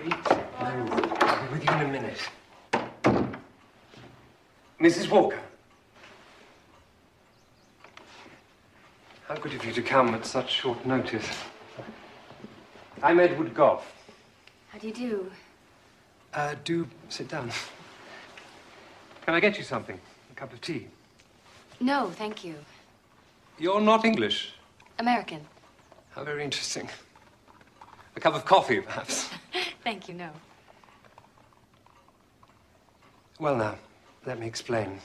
Wait. No. I'll be with you in a minute. Mrs. Walker. How good of you to come at such short notice. I'm Edward Goff. How do you do? Do sit down. Can I get you something? A cup of tea? No, thank you. You're not English? American. How very interesting. A cup of coffee, perhaps? Thank you, no. Well, now, let me explain.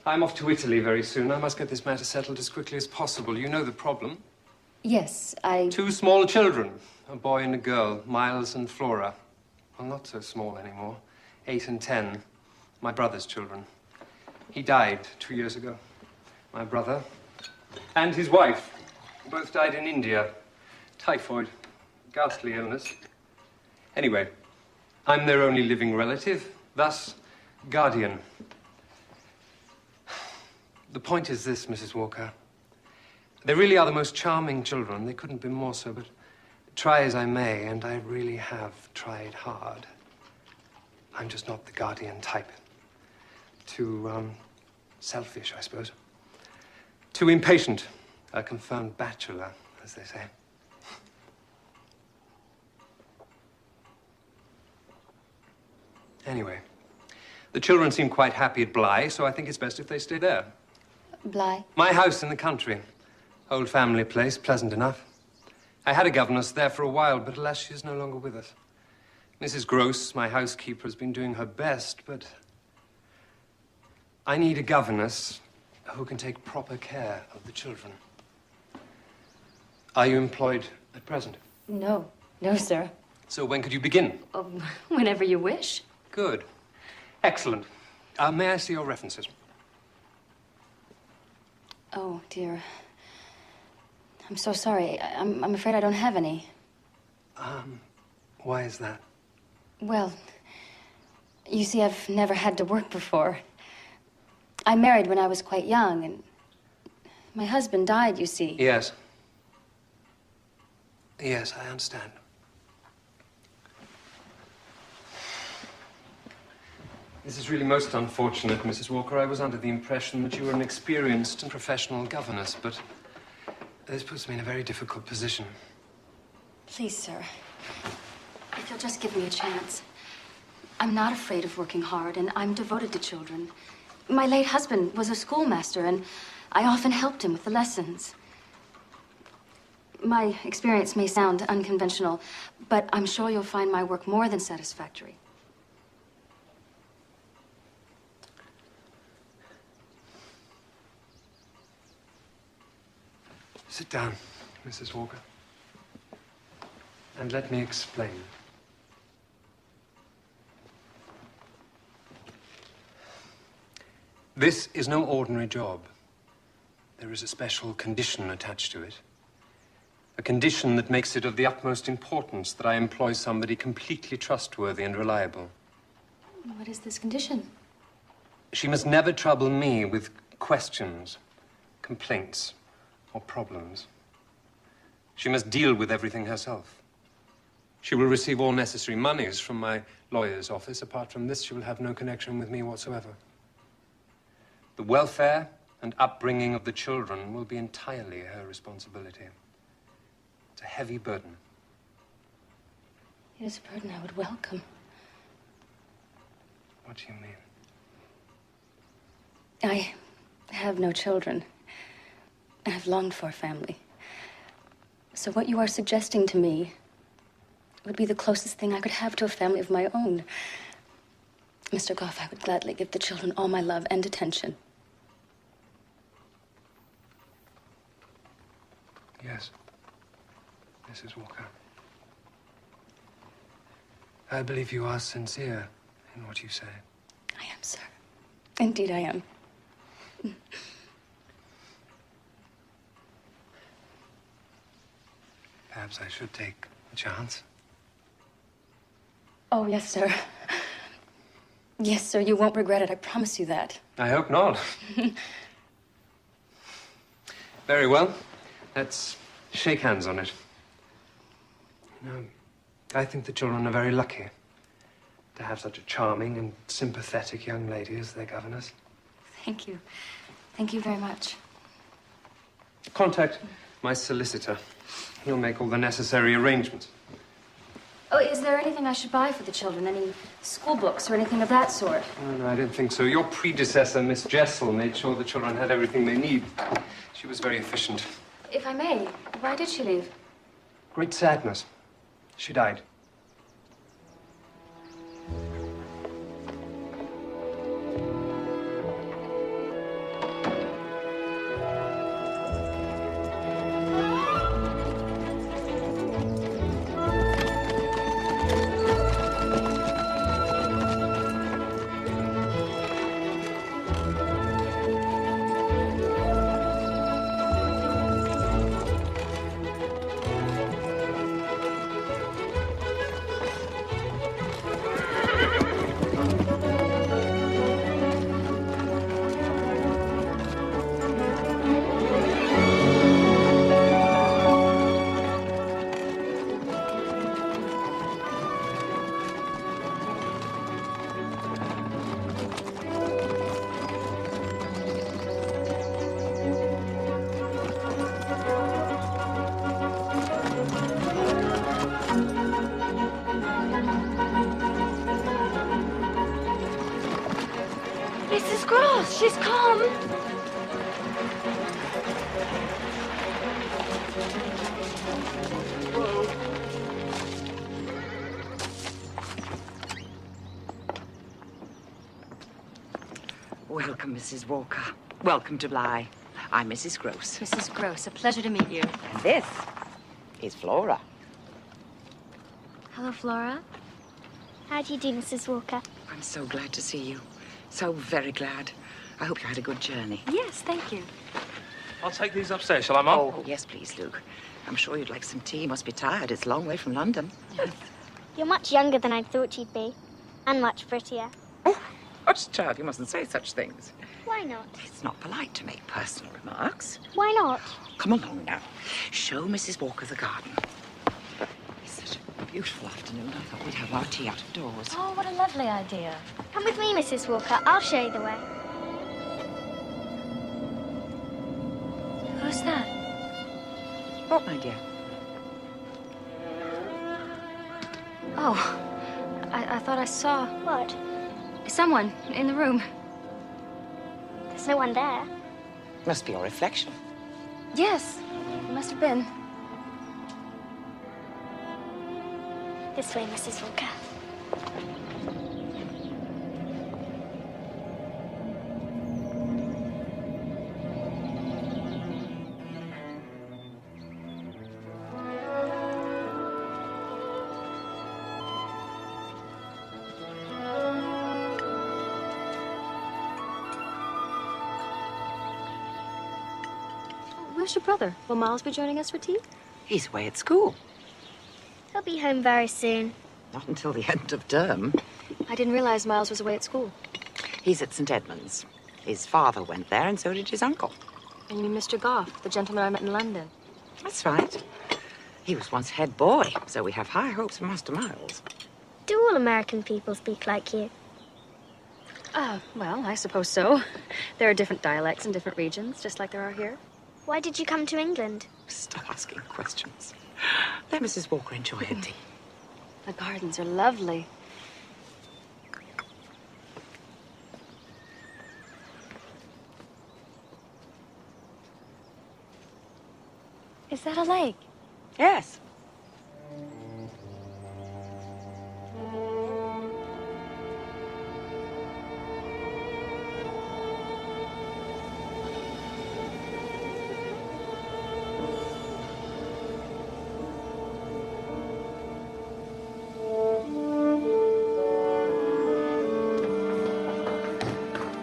I'm off to Italy very soon. I must get this matter settled as quickly as possible. You know the problem. Yes, Two small children, a boy and a girl, Miles and Flora. Well, not so small anymore. 8 and 10. My brother's children. He died 2 years ago. My brother and his wife both died in India. Typhoid. Ghastly illness. Anyway, I'm their only living relative, thus guardian. The point is this, Mrs. Walker. They really are the most charming children. They couldn't be more so, but try as I may, and I really have tried hard. I'm just not the guardian type. Too, selfish, I suppose. Too impatient. A confirmed bachelor, as they say. Anyway, the children seem quite happy at Bly, so I think it's best if they stay there. Bly? My house in the country. Old family place, pleasant enough. I had a governess there for a while, but alas, she is no longer with us. Mrs. Gross, my housekeeper, has been doing her best, but I need a governess who can take proper care of the children. Are you employed at present? No. No, sir. So when could you begin? Whenever you wish. Good. Excellent. May I see your references? Oh, dear. I'm so sorry. I'm afraid I don't have any. Why is that? Well, you see, I've never had to work before. I married when I was quite young, and my husband died, you see. Yes. Yes, I understand. This is really most unfortunate, Mrs. Walker. I was under the impression that you were an experienced and professional governess, but this puts me in a very difficult position. Please, sir, if you'll just give me a chance. I'm not afraid of working hard, and I'm devoted to children. My late husband was a schoolmaster, and I often helped him with the lessons. My experience may sound unconventional, but I'm sure you'll find my work more than satisfactory. Sit down, Mrs. Walker, and let me explain. This is no ordinary job. There is a special condition attached to it. A condition that makes it of the utmost importance that I employ somebody completely trustworthy and reliable. What is this condition? She must never trouble me with questions, complaints, or problems. She must deal with everything herself. She will receive all necessary monies from my lawyer's office. Apart from this, she will have no connection with me whatsoever. The welfare and upbringing of the children will be entirely her responsibility. It's a heavy burden. It is a burden I would welcome. What do you mean? I have no children. I've longed for a family. So what you are suggesting to me would be the closest thing I could have to a family of my own. Mr. Goff, I would gladly give the children all my love and attention. Yes, Mrs. Walker. I believe you are sincere in what you say. I am, sir. Indeed, I am. Perhaps I should take a chance. Oh, yes, sir. Yes, sir, you won't regret it. I promise you that. I hope not. Very well. Let's shake hands on it. You know, I think the children are very lucky to have such a charming and sympathetic young lady as their governess. Thank you. Thank you very much. Contact my solicitor. He'll make all the necessary arrangements. Oh, is there anything I should buy for the children? Any school books or anything of that sort? Oh, no, I don't think so. Your predecessor, Miss Jessel, made sure the children had everything they need. She was very efficient. If I may, why did she leave? Great sadness. She died. Mrs. Gross, she's come. Welcome, Mrs. Walker. Welcome to Bly. I'm Mrs. Gross. Mrs. Gross, a pleasure to meet you. And this is Flora. Hello, Flora. How do you do, Mrs. Walker? I'm so glad to see you. So very glad. I hope you had a good journey. Yes, thank you. I'll take these upstairs, shall I, Mum? Oh, yes, please, Luke. I'm sure you'd like some tea. You must be tired. It's a long way from London. You're much younger than I thought you'd be. And much prettier. Oh, hush, child. You mustn't say such things. Why not? It's not polite to make personal remarks. Why not? Come along now. Show Mrs. Walker the garden. It's such a beautiful afternoon. I thought we'd have our tea out of doors. Oh, what a lovely idea. Come with me, Mrs. Walker. I'll show you the way. Who's that? What, my dear? Oh, I thought I saw What? someone in the room. There's no one there. Must be your reflection. Yes, it must have been. This way, Mrs. Walker. Where's your brother? Will Miles be joining us for tea? He's away at school. He'll be home very soon. Not until the end of term. I didn't realize Miles was away at school. He's at St. Edmund's. His father went there, and so did his uncle. And you mean Mr. Goff, the gentleman I met in London? That's right. He was once head boy, so we have high hopes for Master Miles. Do all American people speak like you? Well, I suppose so. There are different dialects in different regions, just like there are here. Why did you come to England? Stop asking questions. Let Mrs. Walker enjoy her tea. The gardens are lovely. Is that a lake? Yes.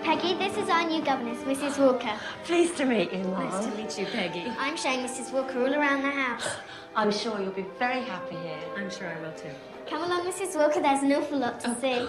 Peggy, this is our new governess, Mrs. Walker. Pleased to meet you, Mom. Nice to meet you, Peggy. I'm showing Mrs. Walker all around the house. I'm sure you'll be very happy here. I'm sure I will too. Come along, Mrs. Walker. There's an awful lot to see.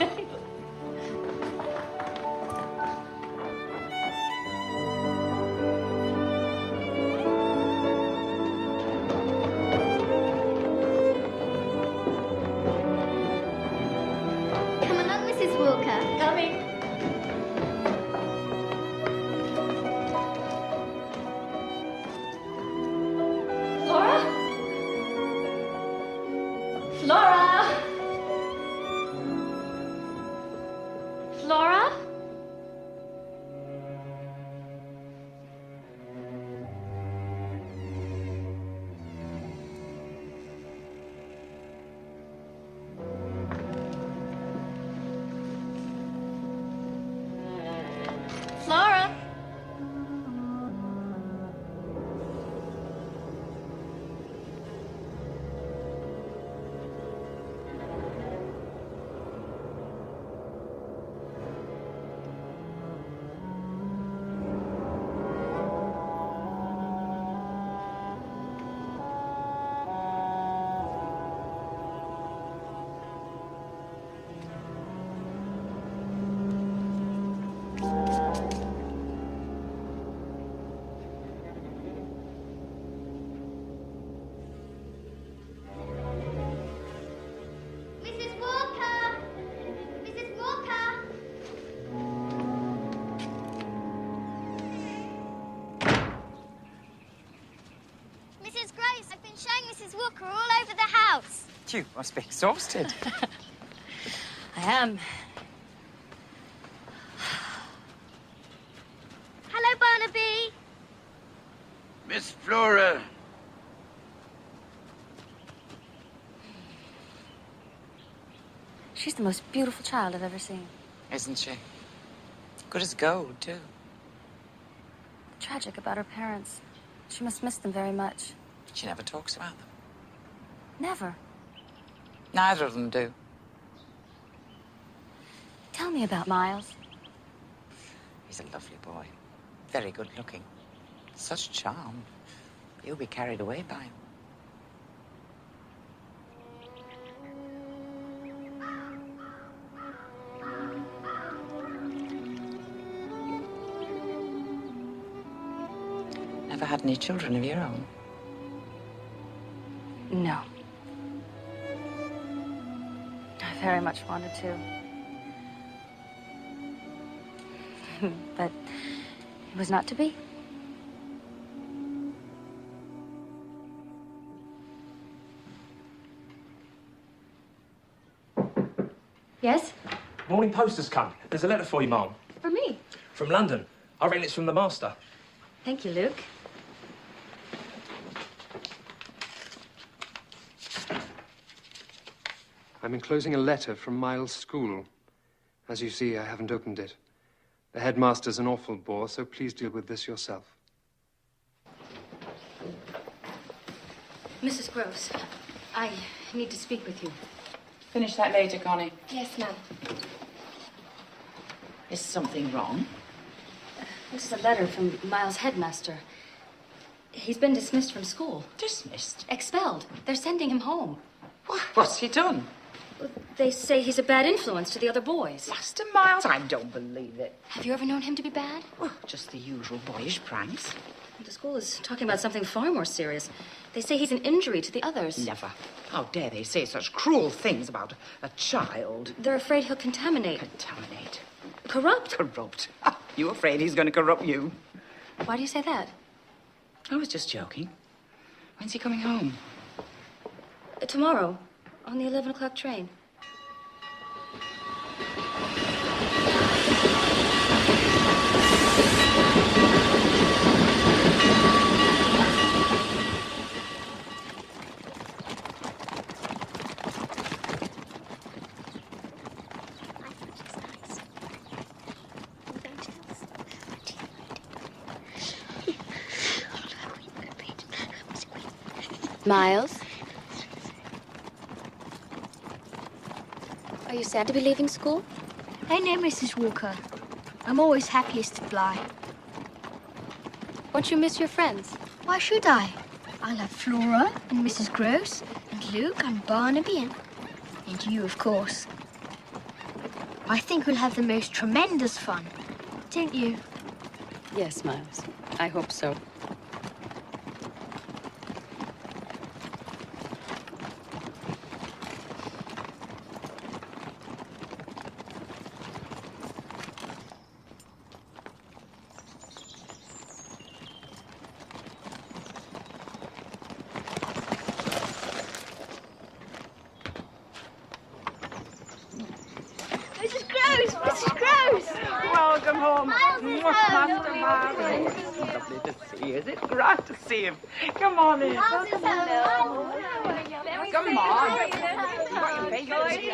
Mrs. Walker all over the house. You must be exhausted. I am. Hello, Barnaby. Miss Flora. She's the most beautiful child I've ever seen. Isn't she? Good as gold, too. Tragic about her parents. She must miss them very much. She never talks about them. Never. Neither of them do. Tell me about Miles. He's a lovely boy. Very good looking. Such charm. You'll be carried away by him. Never had any children of your own? No. I very much wanted to. But it was not to be. Yes? Morning post has come. There's a letter for you, Mum. For me. From London. I reckon it's from the master. Thank you, Luke. I'm enclosing a letter from Miles' school. As you see, I haven't opened it. The headmaster's an awful bore, so please deal with this yourself. Mrs. Gross, I need to speak with you. Finish that later, Connie. Yes, ma'am. Is something wrong? This is a letter from Miles' headmaster. He's been dismissed from school. Dismissed? Expelled. They're sending him home. What's he done? They say he's a bad influence to the other boys. Master Miles? I don't believe it. Have you ever known him to be bad? Well, just the usual boyish pranks. The school is talking about something far more serious. They say he's an injury to the others. Never. How dare they say such cruel things about a child? They're afraid he'll contaminate. Contaminate. Corrupt. Corrupt. You afraid he's going to corrupt you? Why do you say that? I was just joking. When's he coming home? Tomorrow, on the 11 o'clock train. Miles? Are you sad to be leaving school? I know, Mrs. Walker. I'm always happiest to fly. Won't you miss your friends? Why should I? I'll have Flora and Mrs. Gross and Luke and Barnaby and you, of course. I think we'll have the most tremendous fun, don't you? Yes, Miles. I hope so. Mrs. Gross! Mrs. Gross! Welcome home. Miles is Master home. Miles. It's lovely to see you. Is it great to see him? Come on in. Miles is home. Come on. What your face?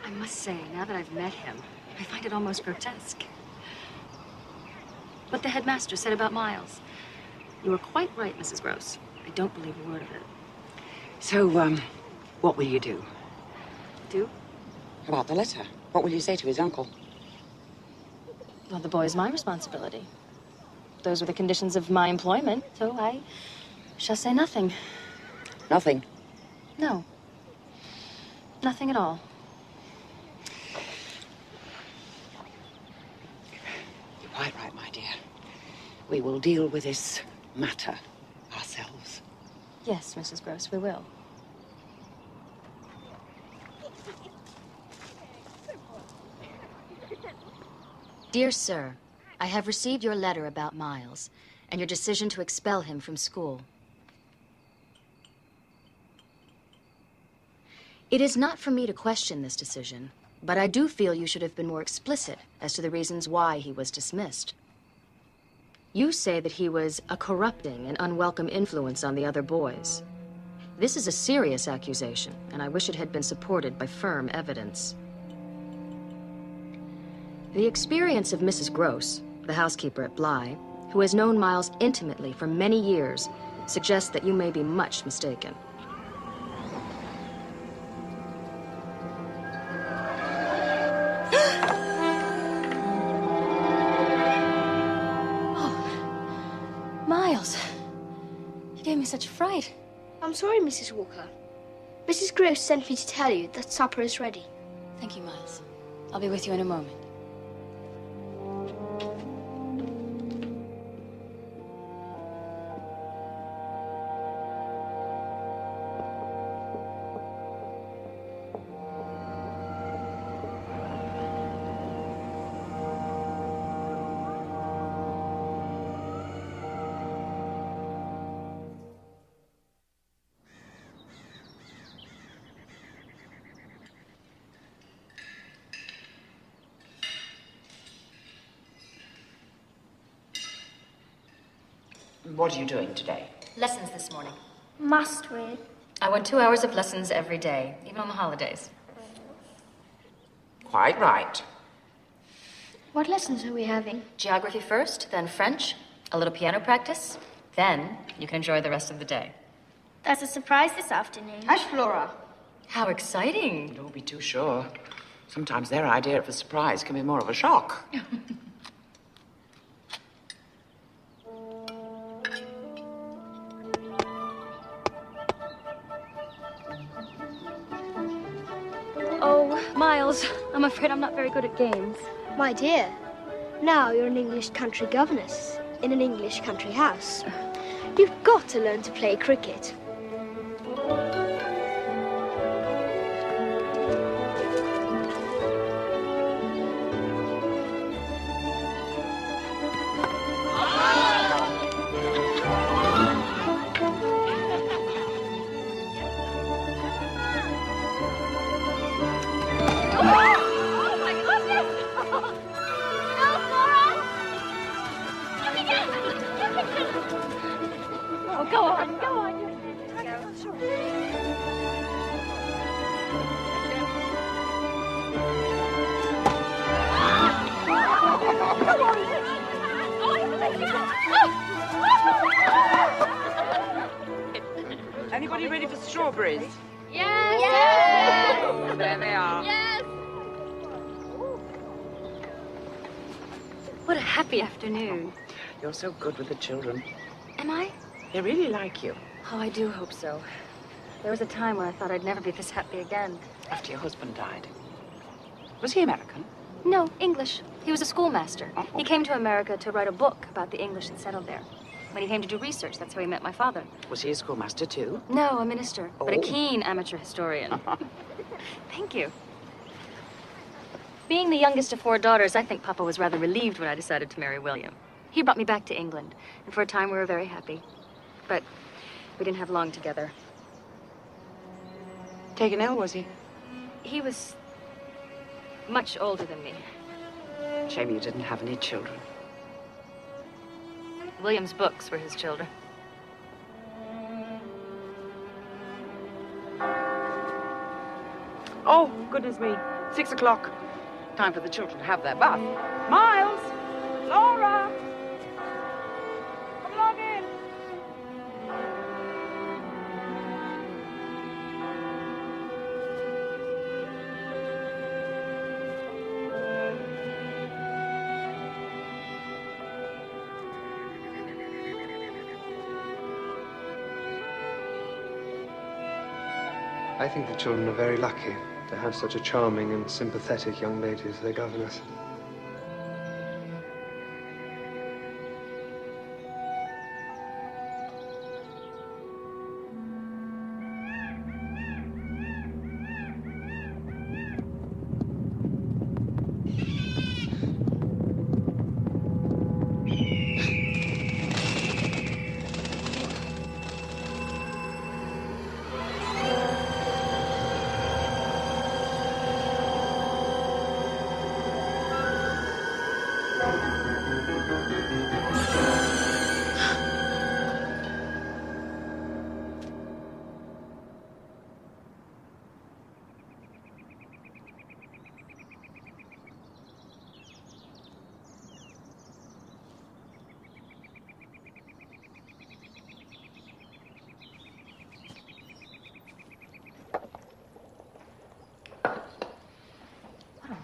I must say, now that I've met him, I find it almost grotesque. What the headmaster said about Miles. You were quite right, Mrs. Gross. I don't believe a word of it. So, what will you do? Do? About the letter. What will you say to his uncle? Well, the boy's my responsibility. Those were the conditions of my employment, so I shall say nothing. Nothing. No. Nothing at all. You're quite right, my dear. We will deal with this matter ourselves. Yes, Mrs. Gross, we will. Dear Sir, I have received your letter about Miles and your decision to expel him from school. It is not for me to question this decision, but I do feel you should have been more explicit as to the reasons why he was dismissed. You say that he was a corrupting and unwelcome influence on the other boys. This is a serious accusation, and I wish it had been supported by firm evidence. The experience of Mrs. Gross, the housekeeper at Bly, who has known Miles intimately for many years, suggests that you may be much mistaken. Miles, you gave me such a fright. I'm sorry, Mrs. Walker. Mrs. Gross sent me to tell you that supper is ready. Thank you, Miles. I'll be with you in a moment. What are you doing today? Lessons this morning. Must we? I want 2 hours of lessons every day, even on the holidays. Quite right. What lessons are we having? Geography first, then French, a little piano practice. Then you can enjoy the rest of the day. That's a surprise this afternoon. Hush, Flora. How exciting. Don't be too sure. Sometimes their idea of a surprise can be more of a shock. Oh, Miles, I'm afraid I'm not very good at games. My dear, now you're an English country governess in an English country house. You've got to learn to play cricket. Anybody ready for strawberries? Yes! Yes! Oh, there they are. Yes! What a happy afternoon. You're so good with the children. Am I? They really like you. Oh, I do hope so. There was a time when I thought I'd never be this happy again. After your husband died. Was he American? No, English. He was a schoolmaster. Oh. He came to America to write a book about the English that settled there. When he came to do research, that's how he met my father. Was he a schoolmaster too? No, a minister, but a Oh. keen amateur historian. Thank you. Being the youngest of 4 daughters, I think Papa was rather relieved when I decided to marry William. He brought me back to England, and for a time we were very happy. But we didn't have long together. Taken ill, was he? He was much older than me. Shame you didn't have any children. William's books were his children. Oh, goodness me. 6 o'clock. Time for the children to have their bath. Miles! Laura! Come along in. I think the children are very lucky to have such a charming and sympathetic young lady as their governess.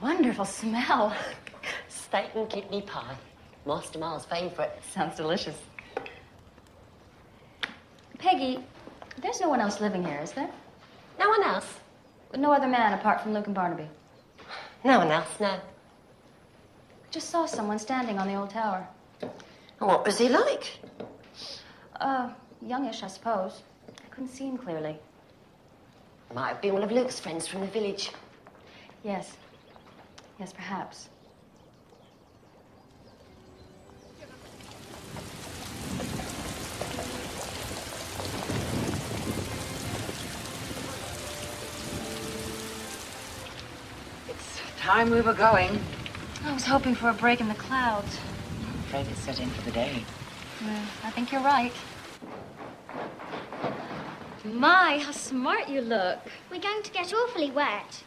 wonderful smell. Steak and kidney pie. Master Miles' favourite. Sounds delicious. Peggy, there's no one else living here, is there? No one else? No other man apart from Luke and Barnaby? No one else, no. Just saw someone standing on the old tower. What was he like? Youngish, I suppose. I couldn't see him clearly. Might have been one of Luke's friends from the village. Yes. Yes, perhaps. It's time we were going. I was hoping for a break in the clouds. I'm afraid it's set in for the day. Well, I think you're right. My, how smart you look. We're going to get awfully wet.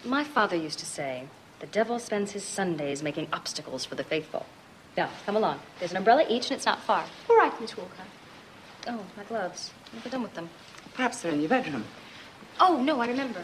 My father used to say, the devil spends his Sundays making obstacles for the faithful. Now, come along. There's an umbrella each and it's not far. All right, Miss Walker. Oh, my gloves. What have I done with them? Perhaps they're in your bedroom. Oh, no, I remember.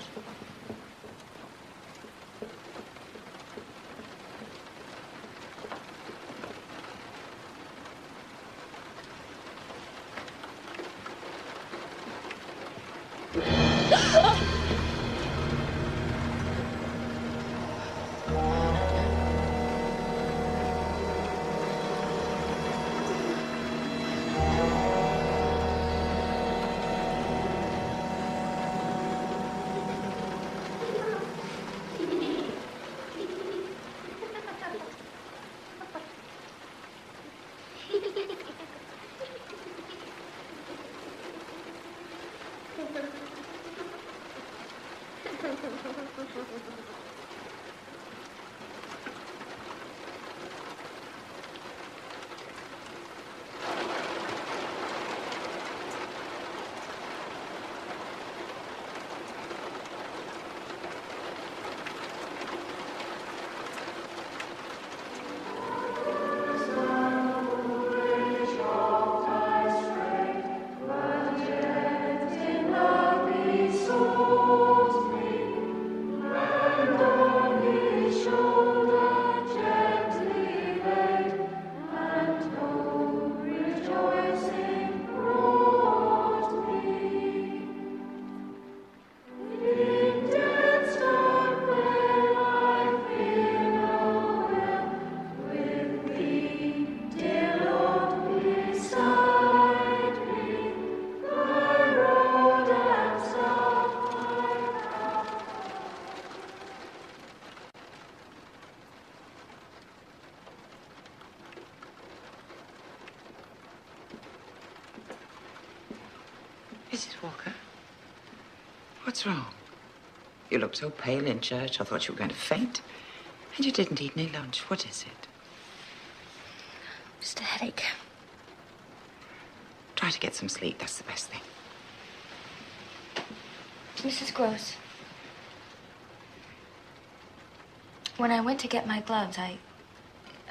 Mrs. Walker, what's wrong? You looked so pale in church, I thought you were going to faint. And you didn't eat any lunch. What is it? Just a headache. Try to get some sleep. That's the best thing. Mrs. Gross, when I went to get my gloves, I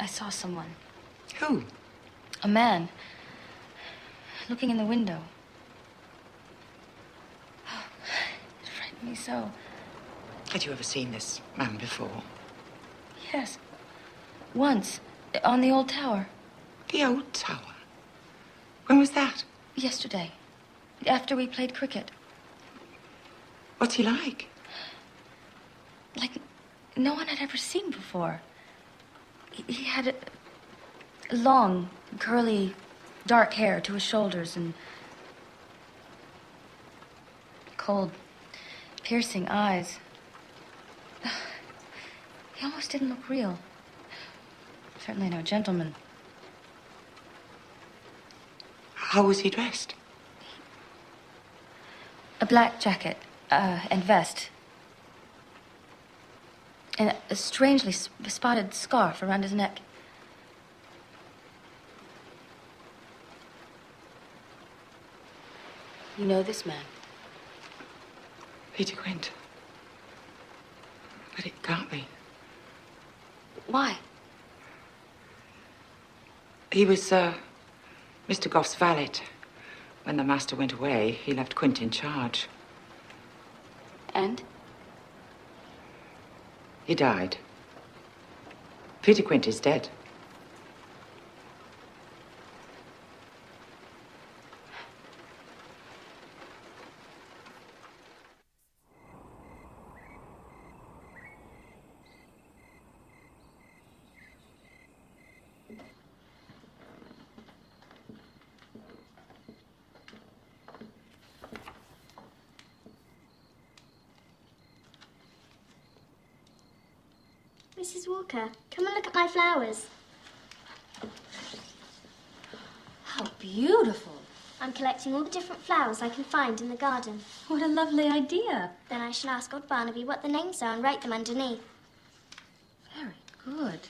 saw someone. Who? A man. Looking in the window. Oh, it frightened me so. Had you ever seen this man before? Yes. Once. On the old tower. The old tower? When was that? Yesterday. After we played cricket. What's he like? Like no one had ever seen before. He had long, curly, dark hair to his shoulders and cold, piercing eyes. He almost didn't look real. Certainly no gentleman. How was he dressed? A black jacket and vest. And a strangely spotted scarf around his neck. You know this man? Peter Quint. But it can't be. Why? He was, Mr. Goff's valet. When the master went away, he left Quint in charge. And? He died. Peter Quint is dead. Mrs. Walker, come and look at my flowers. How beautiful. I'm collecting all the different flowers I can find in the garden. What a lovely idea. Then I shall ask old Barnaby what the names are and write them underneath. Very good.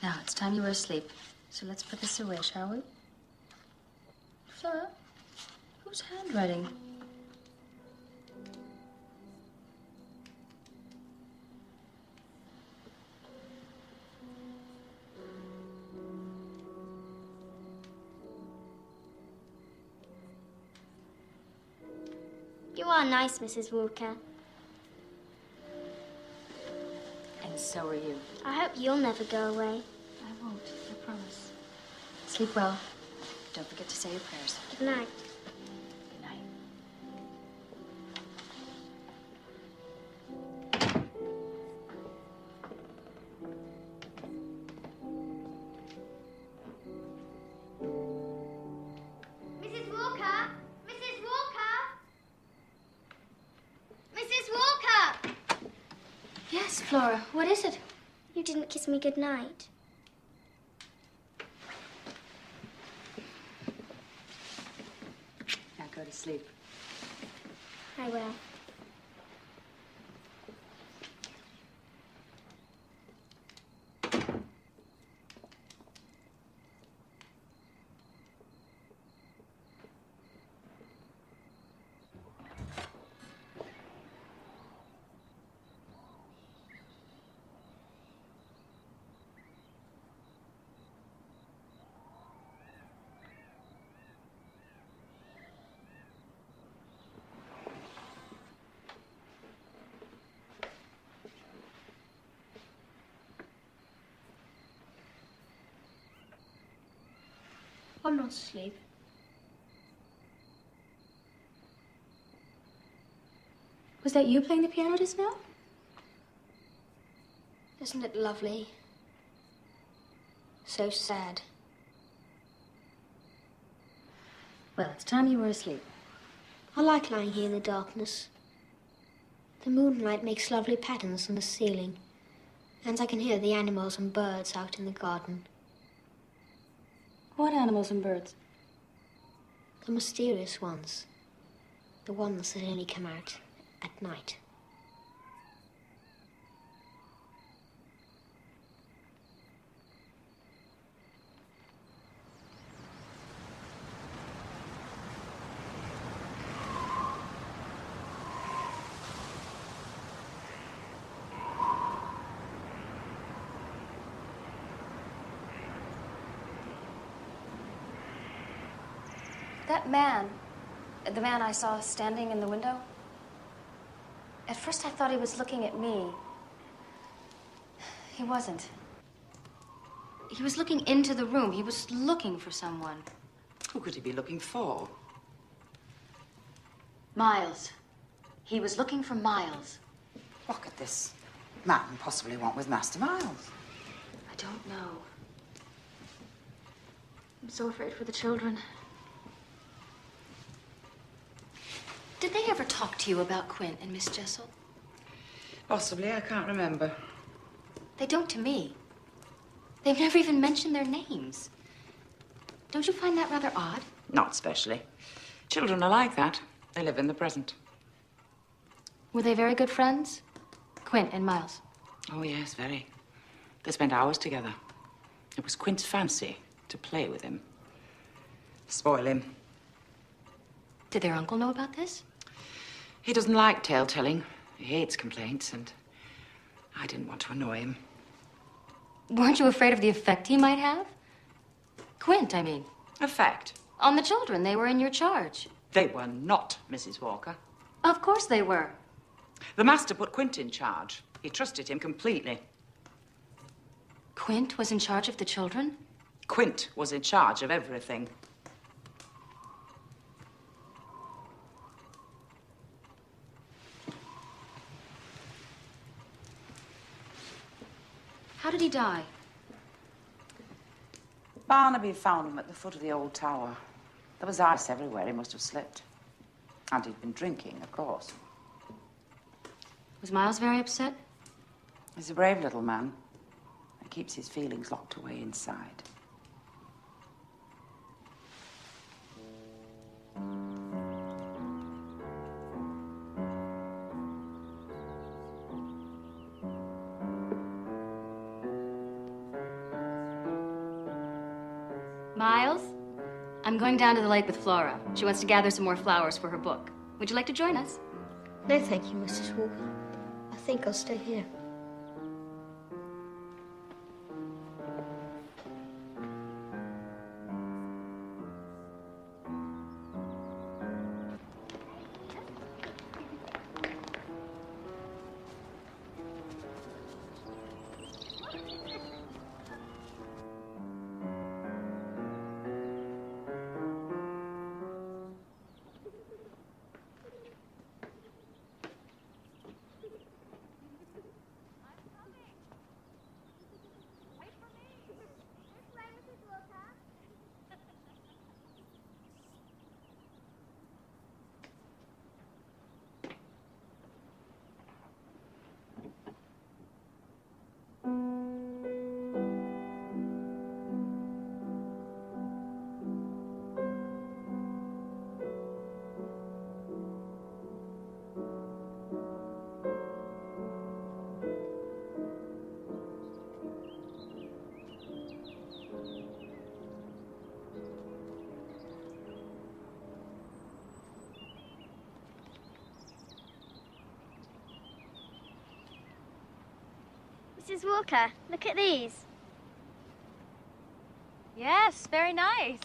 Now, it's time you were asleep. So let's put this away, shall we? Flora, whose handwriting? You are nice, Mrs. Walker. And so are you. I hope you'll never go away. I won't, I promise. Sleep well. Don't forget to say your prayers. Good night. Good night. Mrs. Walker! Mrs. Walker! Mrs. Walker! Yes, Flora, what is it? You didn't kiss me good night. Now go to sleep. I will. I'm not asleep. Was that you playing the piano just now? Isn't it lovely? So sad. Well, it's time you were asleep. I like lying here in the darkness. The moonlight makes lovely patterns on the ceiling, and I can hear the animals and birds out in the garden. What animals and birds? The mysterious ones. The ones that only come out at night. That man, the man I saw standing in the window, at first I thought he was looking at me. He wasn't. He was looking into the room. He was looking for someone. Who could he be looking for? Miles. He was looking for Miles. What could this man possibly want with Master Miles? I don't know. I'm so afraid for the children. Did they ever talk to you about Quint and Miss Jessel? Possibly, I can't remember. They don't to me. They've never even mentioned their names. Don't you find that rather odd? Not especially. Children are like that. They live in the present. Were they very good friends? Quint and Miles? Oh, yes, very. They spent hours together. It was Quint's fancy to play with him. Spoil him. Did their uncle know about this? He doesn't like tale-telling. He hates complaints, and I didn't want to annoy him. Weren't you afraid of the effect he might have? Quint, I mean. Effect? On the children. They were in your charge. They were not, Mrs. Walker. Of course they were. The master put Quint in charge. He trusted him completely. Quint was in charge of the children? Quint was in charge of everything. How did he die? Barnaby found him at the foot of the old tower. There was ice everywhere. He must have slipped. And he'd been drinking, of course. Was Miles very upset? He's a brave little man. He keeps his feelings locked away inside. Miles, I'm going down to the lake with Flora. She wants to gather some more flowers for her book. Would you like to join us? No, thank you, Mrs. Walker. I think I'll stay here. Mrs. Walker, look at these. Yes, very nice.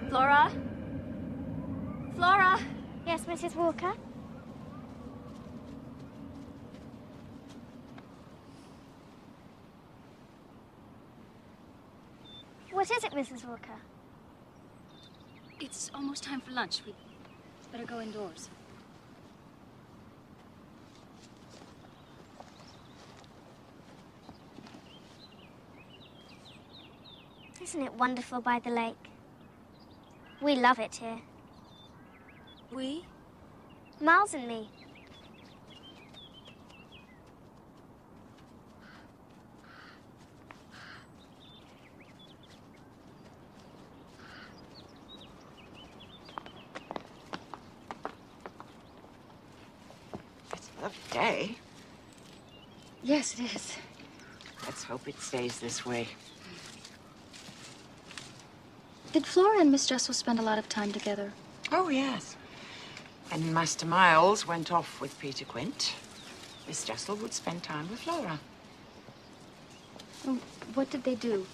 Flora? Flora? Yes, Mrs. Walker? What is it, Mrs. Walker? It's almost time for lunch. We'd better go indoors. Isn't it wonderful by the lake? We love it here. We? Miles and me. It's a lovely day. Yes, it is. Let's hope it stays this way. Did Flora and Miss Jessel spend a lot of time together? Oh, yes. And Master Miles went off with Peter Quint. Miss Jessel would spend time with Flora. Oh, what did they do?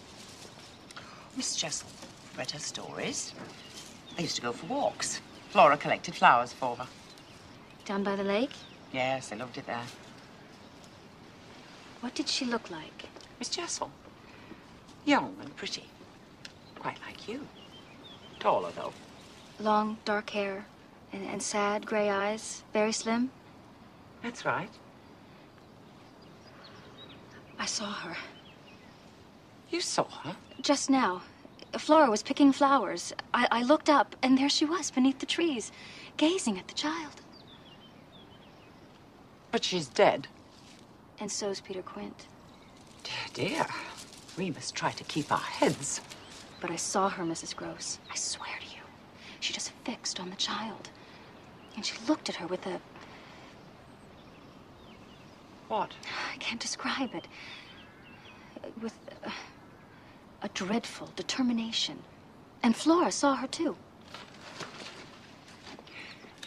Miss Jessel read her stories. They used to go for walks. Flora collected flowers for her. Down by the lake? Yes, they loved it there. What did she look like? Miss Jessel. Young and pretty. Quite like you. Taller, though. Long, dark hair and sad gray eyes, very slim. That's right. I saw her. You saw her? Just now. Flora was picking flowers. I looked up, and there she was beneath the trees, gazing at the child. But she's dead. And so's Peter Quint. Dear, dear. We must try to keep our heads. But I saw her, Mrs. Gross. I swear to you. She just fixed on the child. And she looked at her with a... What? I can't describe it. With a dreadful determination. And Flora saw her, too.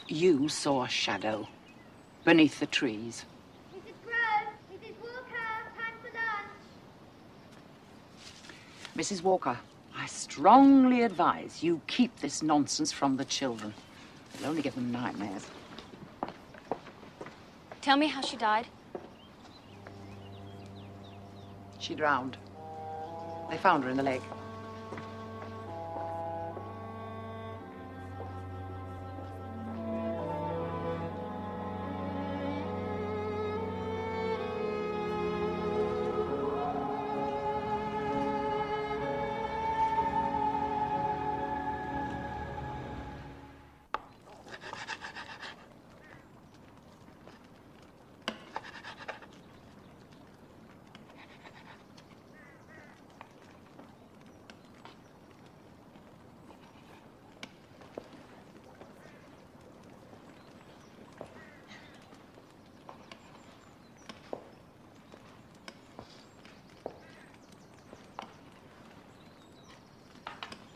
You saw a shadow beneath the trees. Mrs. Grove, Mrs. Walker, time for lunch. Mrs. Walker, I strongly advise you keep this nonsense from the children. It'll only give them nightmares. Tell me how she died. She drowned. They found her in the lake.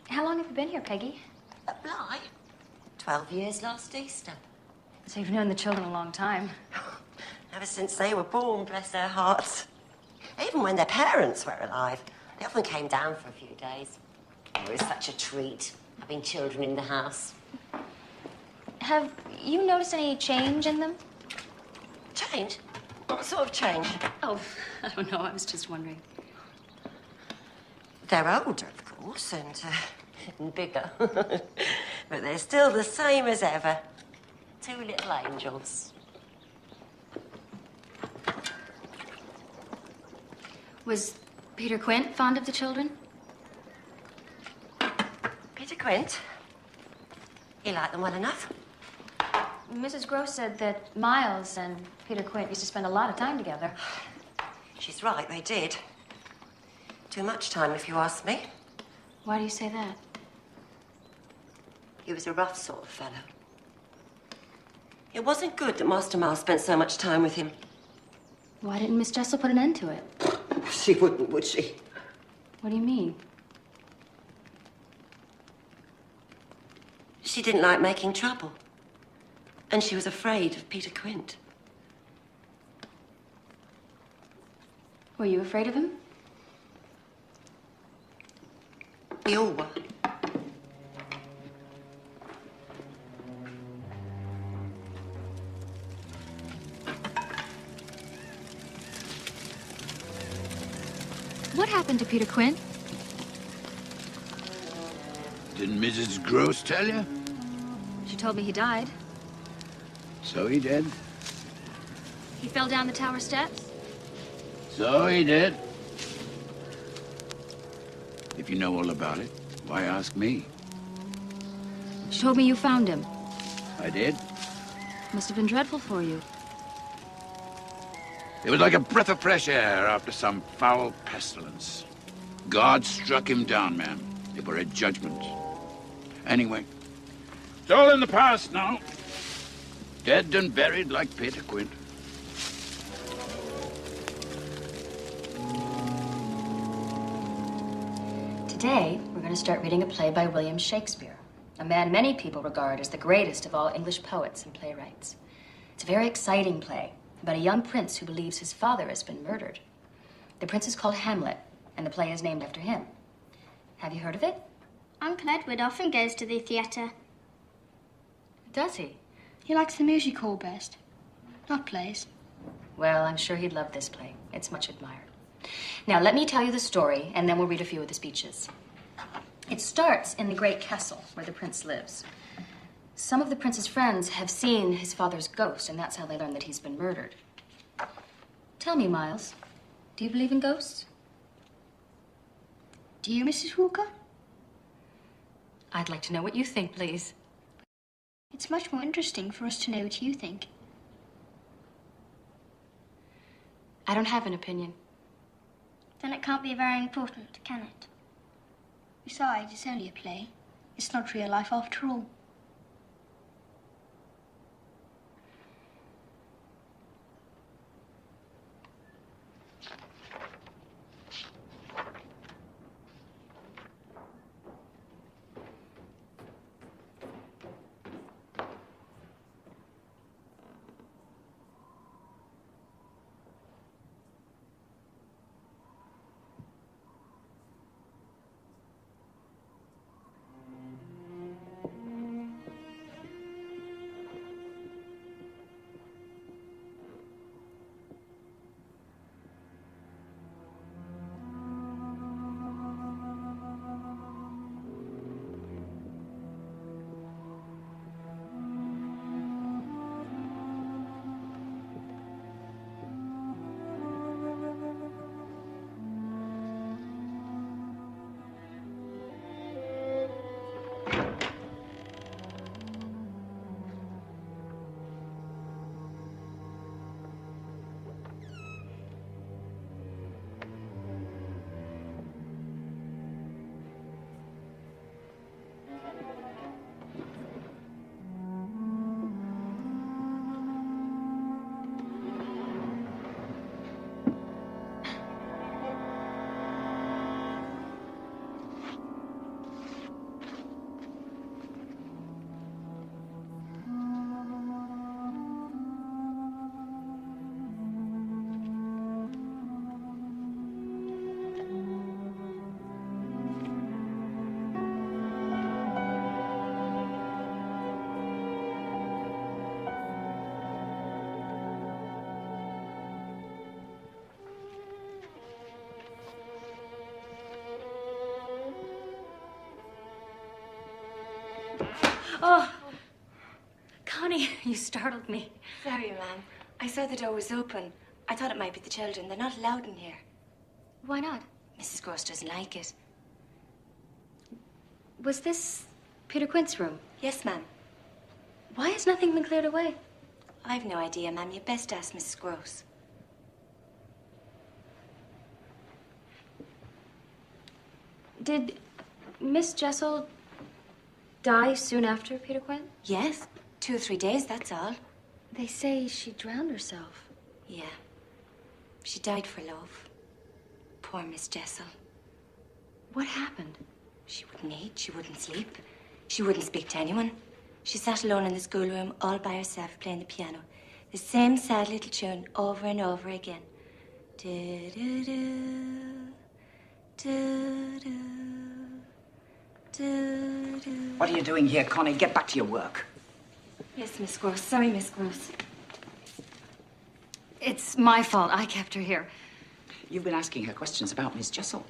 How long have you been here, Peggy? At Bly? 12 years last Easter. So you've known the children a long time. Ever since they were born, bless their hearts. Even when their parents were alive, they often came down for a few days. It was such a treat, having children in the house. Have you noticed any change in them? Change? What sort of change? Oh, I don't know. I was just wondering. They're older, of course, and bigger. But they're still the same as ever. Two little angels. Was Peter Quint fond of the children? Peter Quint? He liked them well enough. Mrs. Gross said that Miles and Peter Quint used to spend a lot of time together. She's right, they did. Too much time, if you ask me. Why do you say that? He was a rough sort of fellow. It wasn't good that Master Miles spent so much time with him. Why didn't Miss Jessel put an end to it? She wouldn't, would she? What do you mean? She didn't like making trouble. And she was afraid of Peter Quint. Were you afraid of him? We all were. What happened to Peter Quint? Didn't Mrs. Gross tell you? She told me he died. So he did. He fell down the tower steps? So he did. If you know all about it, why ask me? She told me you found him. I did. Must have been dreadful for you. It was like a breath of fresh air after some foul pestilence. God struck him down, ma'am. It were a judgment. Anyway, it's all in the past now. Dead and buried like Peter Quint. Today, we're going to start reading a play by William Shakespeare, a man many people regard as the greatest of all English poets and playwrights. It's a very exciting play about a young prince who believes his father has been murdered. The prince is called Hamlet, and the play is named after him. Have you heard of it? Uncle Edward often goes to the theatre. Does he? He likes the music hall best, not plays. Well, I'm sure he'd love this play. It's much admired. Now, let me tell you the story, and then we'll read a few of the speeches. It starts in the great castle where the prince lives. Some of the prince's friends have seen his father's ghost, and that's how they learn that he's been murdered. Tell me, Miles, do you believe in ghosts? Do you, Mrs. Walker? I'd like to know what you think, please. It's much more interesting for us to know what you think. I don't have an opinion. Then it can't be very important, can it? Besides, it's only a play. It's not real life after all. Oh, Connie, you startled me. Sorry, ma'am. I saw the door was open. I thought it might be the children. They're not allowed in here. Why not? Mrs. Gross doesn't like it. Was this Peter Quint's room? Yes, ma'am. Why has nothing been cleared away? I've no idea, ma'am. You'd best ask Mrs. Gross. Did Miss Jessel die soon after Peter Quint? Yes. 2 or 3 days, that's all. They say she drowned herself. Yeah. She died for love. Poor Miss Jessel. What happened? She wouldn't eat, she wouldn't sleep. She wouldn't speak to anyone. She sat alone in the schoolroom all by herself playing the piano. The same sad little tune over and over again. Do-do-do, do-do, do-do. What are you doing here, Connie? Get back to your work. Yes, Miss Gross. Sorry, Miss Gross. It's my fault. I kept her here. You've been asking her questions about Miss Jessel.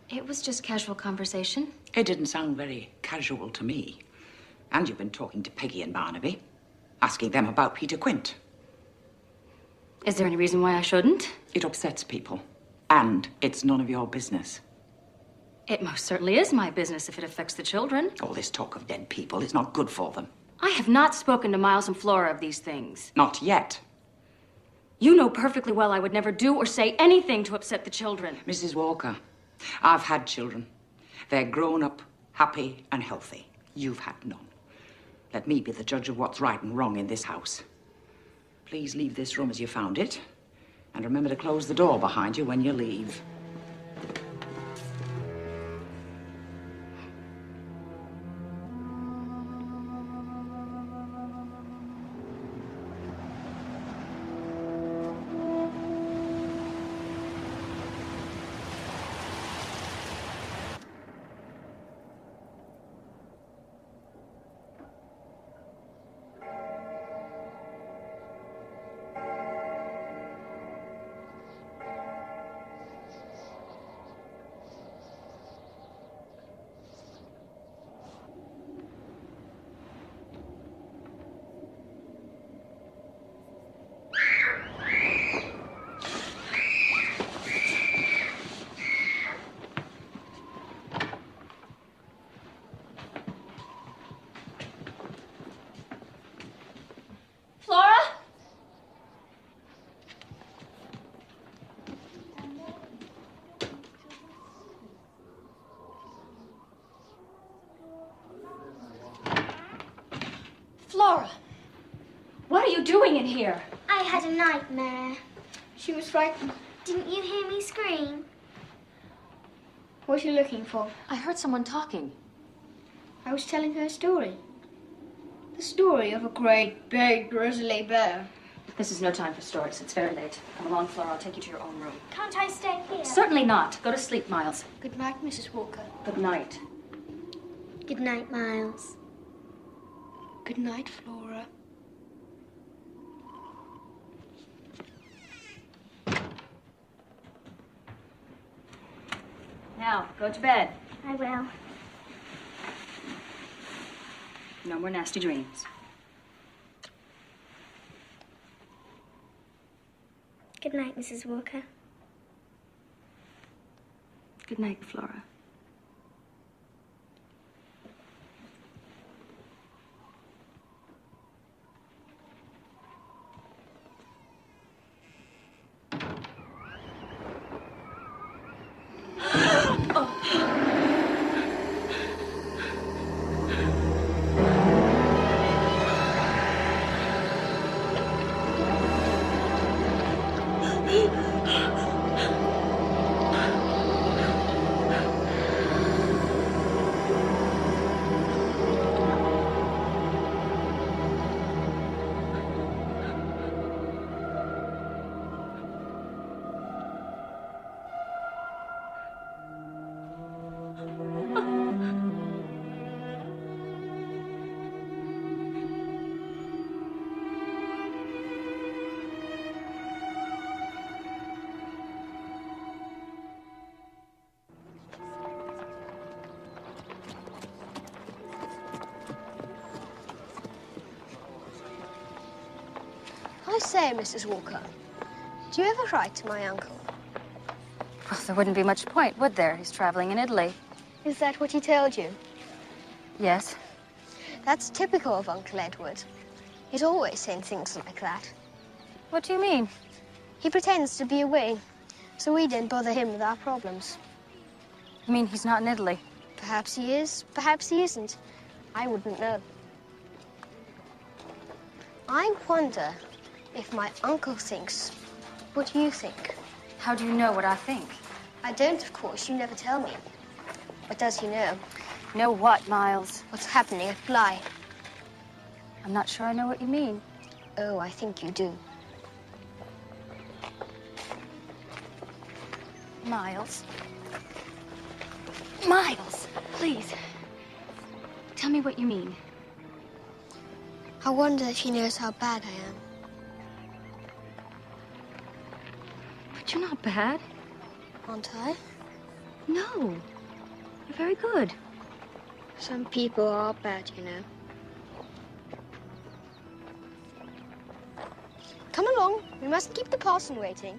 It was just casual conversation. It didn't sound very casual to me. And you've been talking to Peggy and Barnaby, asking them about Peter Quint. Is there any reason why I shouldn't? It upsets people. And it's none of your business. It most certainly is my business if it affects the children. All this talk of dead people is not good for them. I have not spoken to Miles and Flora of these things. Not yet. You know perfectly well I would never do or say anything to upset the children. Mrs. Walker, I've had children. They're grown up, happy and healthy. You've had none. Let me be the judge of what's right and wrong in this house. Please leave this room as you found it. And remember to close the door behind you when you leave. Flora? Flora, what are you doing in here? I had a nightmare. She was frightened. Didn't you hear me scream? What are you looking for? I heard someone talking. I was telling her a story. The story of a great, big, grizzly bear. This is no time for stories. It's very late. Come along, Flora. I'll take you to your own room. Can't I stay here? Certainly not. Go to sleep, Miles. Good night, Mrs. Walker. Good night. Good night, Miles. Good night, Flora. Now, go to bed. I will. No more nasty dreams. Good night, Mrs. Walker. Good night, Flora. I say, Mrs. Walker, do you ever write to my uncle? Well, there wouldn't be much point, would there? He's traveling in Italy. Is that what he told you? Yes. That's typical of Uncle Edward. He's always saying things like that. What do you mean? He pretends to be away, so we don't bother him with our problems. You mean he's not in Italy? Perhaps he is, perhaps he isn't. I wouldn't know. I wonder if my uncle thinks what you think. How do you know what I think? I don't, of course. You never tell me. But does he know? Know what, Miles? What's happening at Bly? I'm not sure I know what you mean. Oh, I think you do. Miles. Miles, please. Tell me what you mean. I wonder if he knows how bad I am. But you're not bad. Aren't I? No. You're very good. Some people are bad, you know. Come along. We mustn't keep the parson waiting.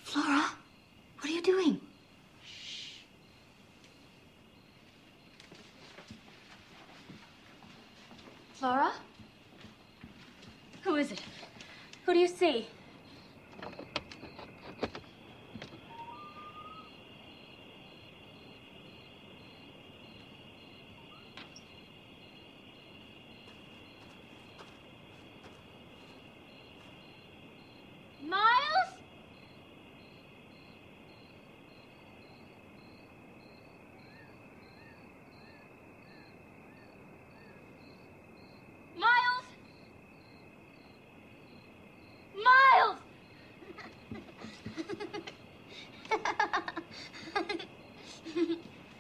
Flora, what are you doing? Flora? Who is it? Who do you see? Miles? Miles? Miles!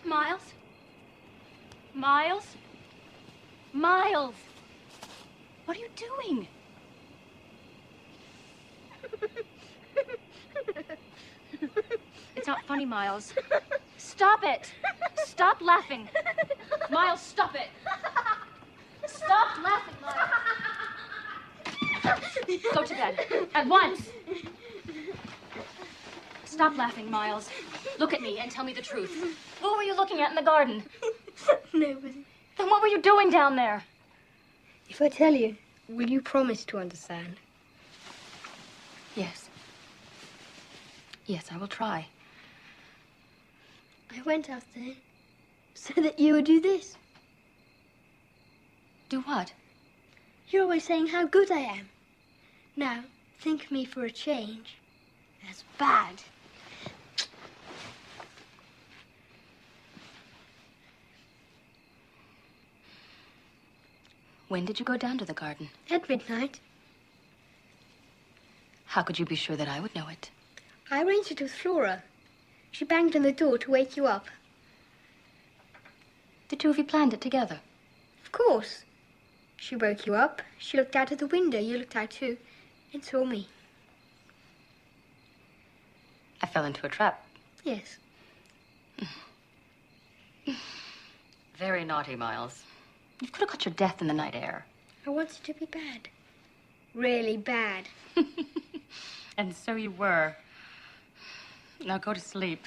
Miles? Miles? Miles! What are you doing? It's not funny, Miles. Stop it! Stop laughing! Miles, stop it! Stop laughing, Miles! Go to bed. At once! Stop laughing, Miles. Look at me and tell me the truth. What were you looking at in the garden? Nobody. Then what were you doing down there? If I tell you, will you promise to understand? Yes. Yes, I will try. I went out there so that you would do this. Do what? You're always saying how good I am. Now, think of me for a change as bad. When did you go down to the garden? At midnight. How could you be sure that I would know it? I arranged it with Flora. She banged on the door to wake you up. The two of you planned it together? Of course. She woke you up. She looked out of the window. You looked out too and saw me. I fell into a trap. Yes. Very naughty, Miles. You could have got your death in the night air. I wanted to be bad. Really bad. And so you were. Now go to sleep.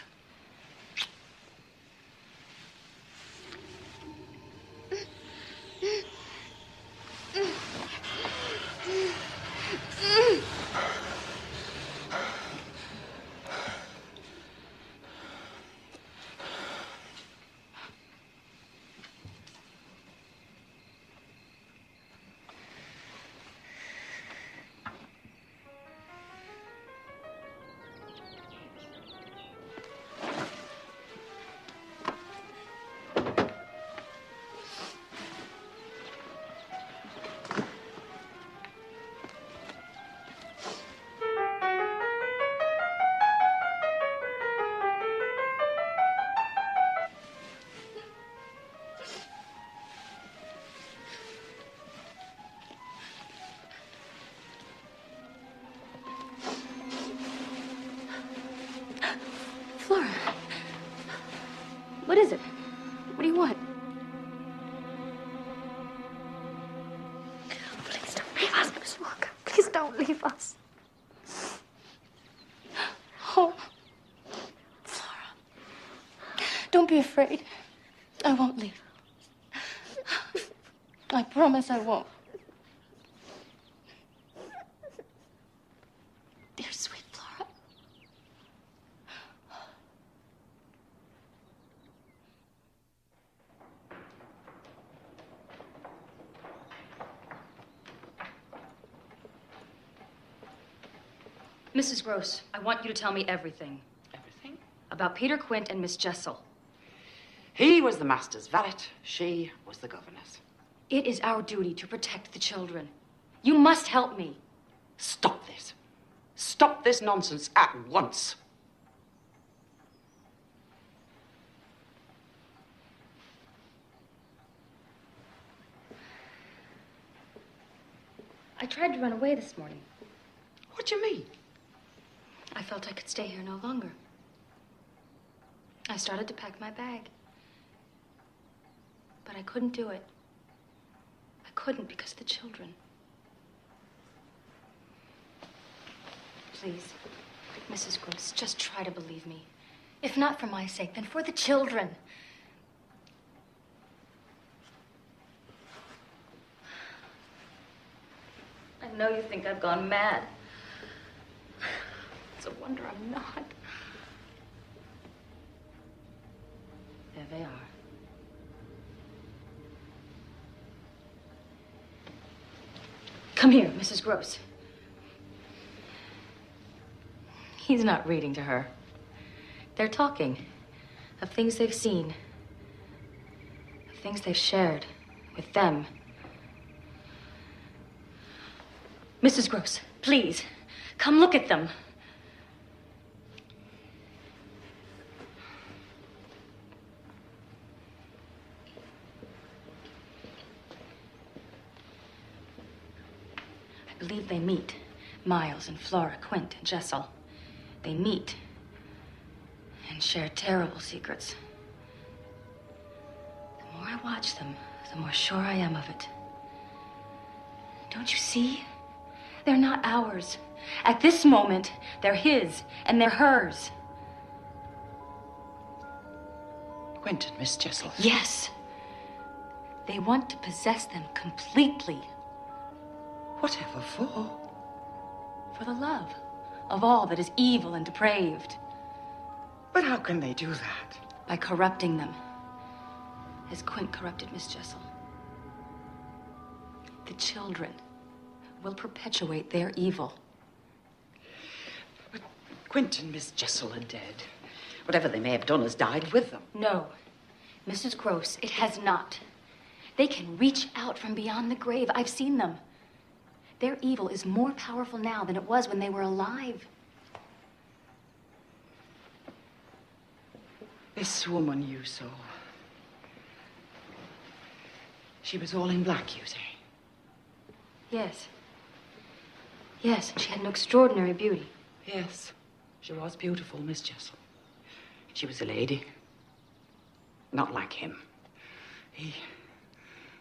Flora. What is it? What do you want? Please don't leave us, Miss Walker. Please don't leave us. Oh. Flora. Don't be afraid. I won't leave. I promise I won't. Dear sweet Flora. Mrs. Gross, I want you to tell me everything. Everything? About Peter Quint and Miss Jessel. He was the master's valet. She was the governess. It is our duty to protect the children. You must help me. Stop this. Stop this nonsense at once. I tried to run away this morning. What do you mean? I felt I could stay here no longer. I started to pack my bag. But I couldn't do it. I couldn't because of the children. Please, Mrs. Gross, just try to believe me. If not for my sake, then for the children. I know you think I've gone mad. It's a wonder I'm not. There they are. Come here, Mrs. Gross. He's not reading to her. They're talking of things they've seen, of things they've shared with them. Mrs. Gross, please, come look at them. I believe they meet, Miles and Flora, Quint and Jessel. They meet and share terrible secrets. The more I watch them, the more sure I am of it. Don't you see? They're not ours. At this moment, they're his and they're hers. Quint and Miss Jessel. Yes. They want to possess them completely. Whatever for? For the love of all that is evil and depraved. But how can they do that? By corrupting them, as Quint corrupted Miss Jessel. The children will perpetuate their evil. But Quint and Miss Jessel are dead. Whatever they may have done has died with them. No, Mrs. Gross, it has not. They can reach out from beyond the grave. I've seen them. Their evil is more powerful now than it was when they were alive. This woman you saw. She was all in black, you say? Yes. Yes, and she had an extraordinary beauty. Yes, she was beautiful, Miss Jessel. She was a lady. Not like him. He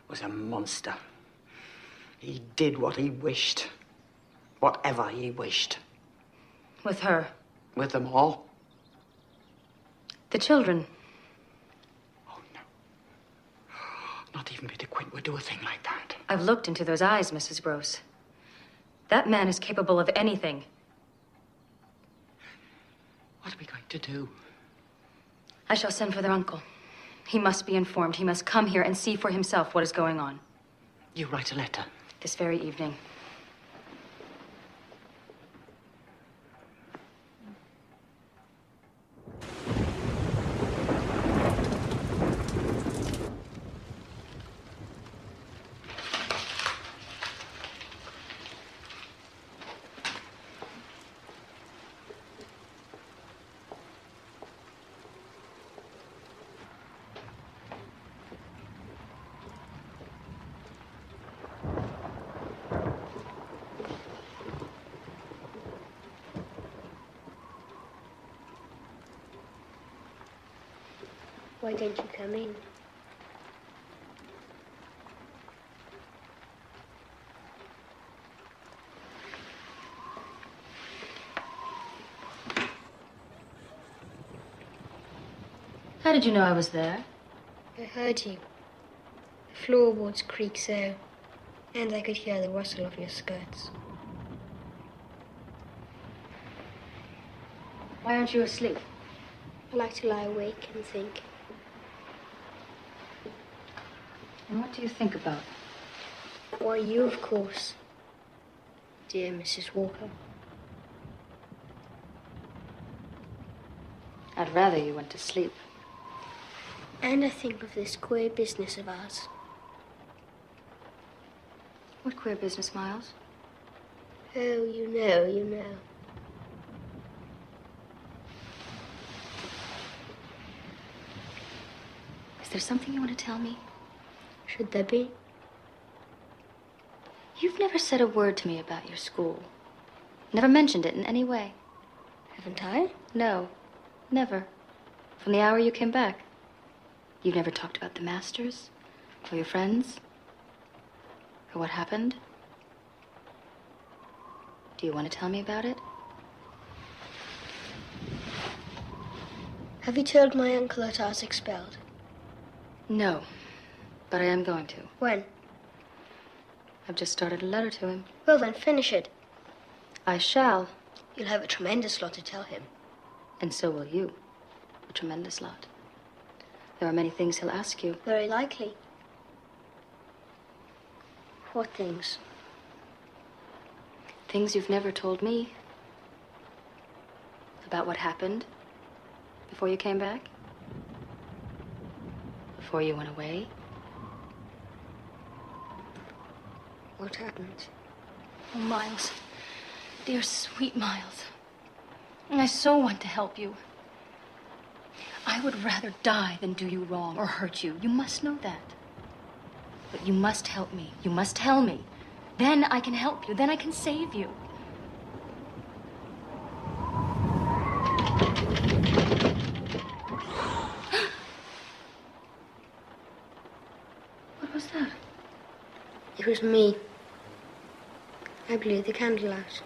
was a monster. He did what he wished. Whatever he wished. With her? With them all. The children. Oh, no. Not even Peter Quint would do a thing like that. I've looked into those eyes, Mrs. Gross. That man is capable of anything. What are we going to do? I shall send for their uncle. He must be informed. He must come here and see for himself what is going on. You write a letter. This very evening. Why don't you come in? How did you know I was there? I heard you. The floorboards creak so, and I could hear the rustle of your skirts. Why aren't you asleep? I like to lie awake and think. And what do you think about? Why, you, of course, dear Mrs. Walker. I'd rather you went to sleep. And I think of this queer business of ours. What queer business, Miles? Oh, you know. Is there something you want to tell me? Should there be? You've never said a word to me about your school. Never mentioned it in any way. Haven't I? No, never. From the hour you came back. You've never talked about the masters, or your friends, or what happened. Do you want to tell me about it? Have you told my uncle that I was expelled? No, but I am going to. When? I've just started a letter to him. Well, then, finish it. I shall. You'll have a tremendous lot to tell him. And so will you. A tremendous lot. There are many things he'll ask you. Very likely. What things? Things you've never told me. About what happened before you came back. Before you went away. What happened? Oh, Miles. Dear, sweet Miles. I so want to help you. I would rather die than do you wrong or hurt you. You must know that. But you must help me. You must tell me. Then I can help you. Then I can save you. What was that? It was me. I blew the candle out.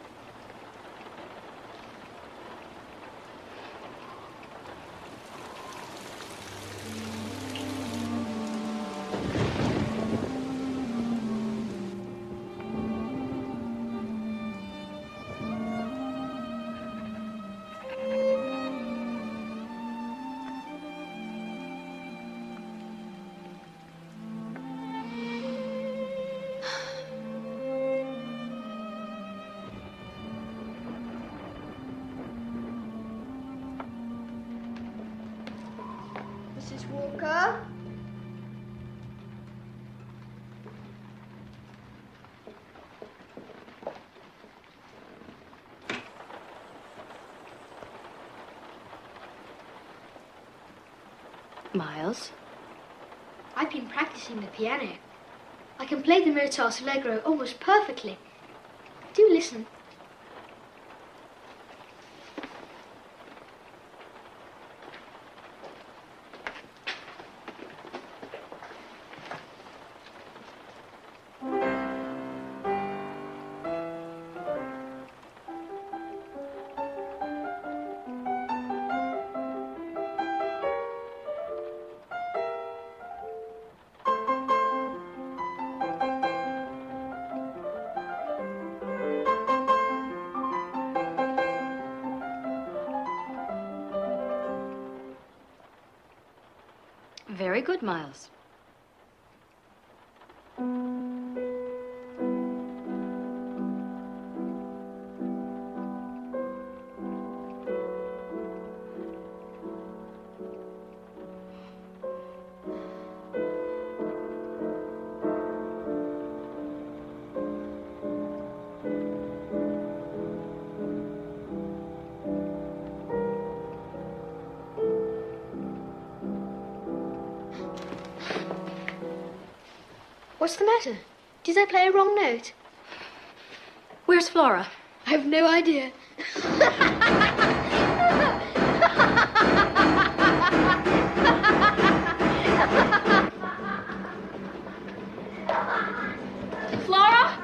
Mrs. Walker? Miles? I've been practicing the piano. I can play the Mozart's Allegro almost perfectly. Do listen. Very good, Miles. What's the matter? Did I play a wrong note? Where's Flora? I have no idea. Flora?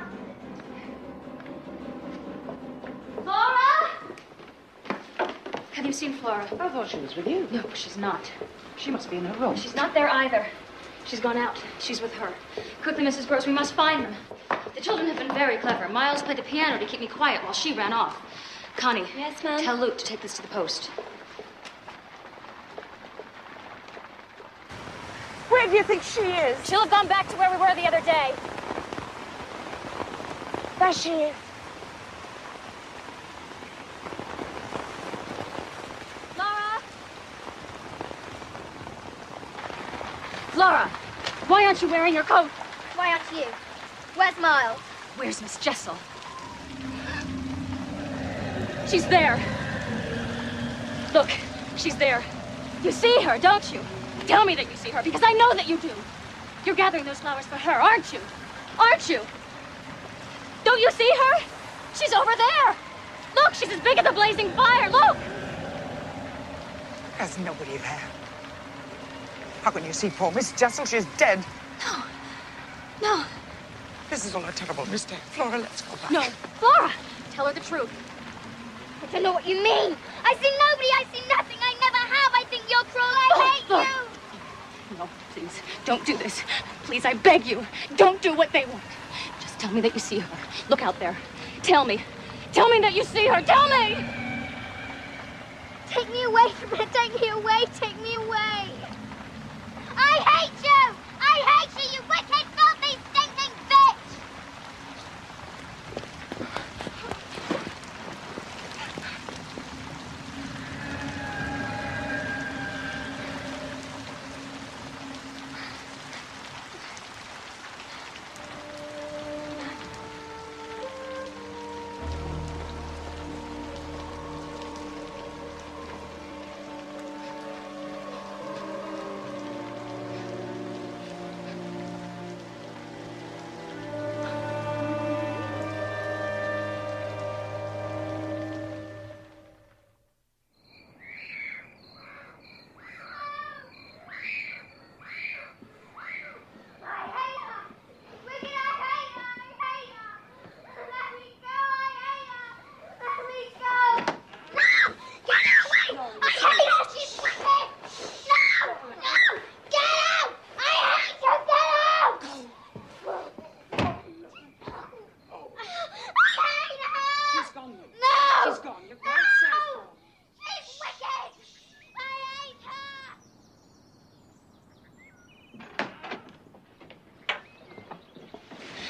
Flora? Have you seen Flora? I thought she was with you. No, she's not. She must be in her room. She's not there either. She's gone out. She's with her. Quickly, Mrs. Gross, we must find them. The children have been very clever. Miles played the piano to keep me quiet while she ran off. Connie. Yes, ma'am? Tell Luke to take this to the post. Where do you think she is? She'll have gone back to where we were the other day. There she is. Laura? Flora, why aren't you wearing your coat? Why aren't you? Where's Miles? Where's Miss Jessel? She's there. Look, she's there. You see her, don't you? Tell me that you see her, because I know that you do. You're gathering those flowers for her, aren't you? Aren't you? Don't you see her? She's over there. Look, she's as big as a blazing fire. Look! There's nobody there. How can you see poor Miss Jessel? She's dead. No. No. This is all a terrible mistake. Flora, let's go back. No. Flora! Tell her the truth. I don't know what you mean. I see nobody. I see nothing. I never have. I think you're cruel. I hate Flora. you. No, please, don't do this. Please, I beg you, don't do what they want. Just tell me that you see her. Look out there. Tell me. Tell me that you see her. Tell me! Take me away from her. Take me away. Take me away. I hate you. I hate you, you wicked, filthy, stinking bitch.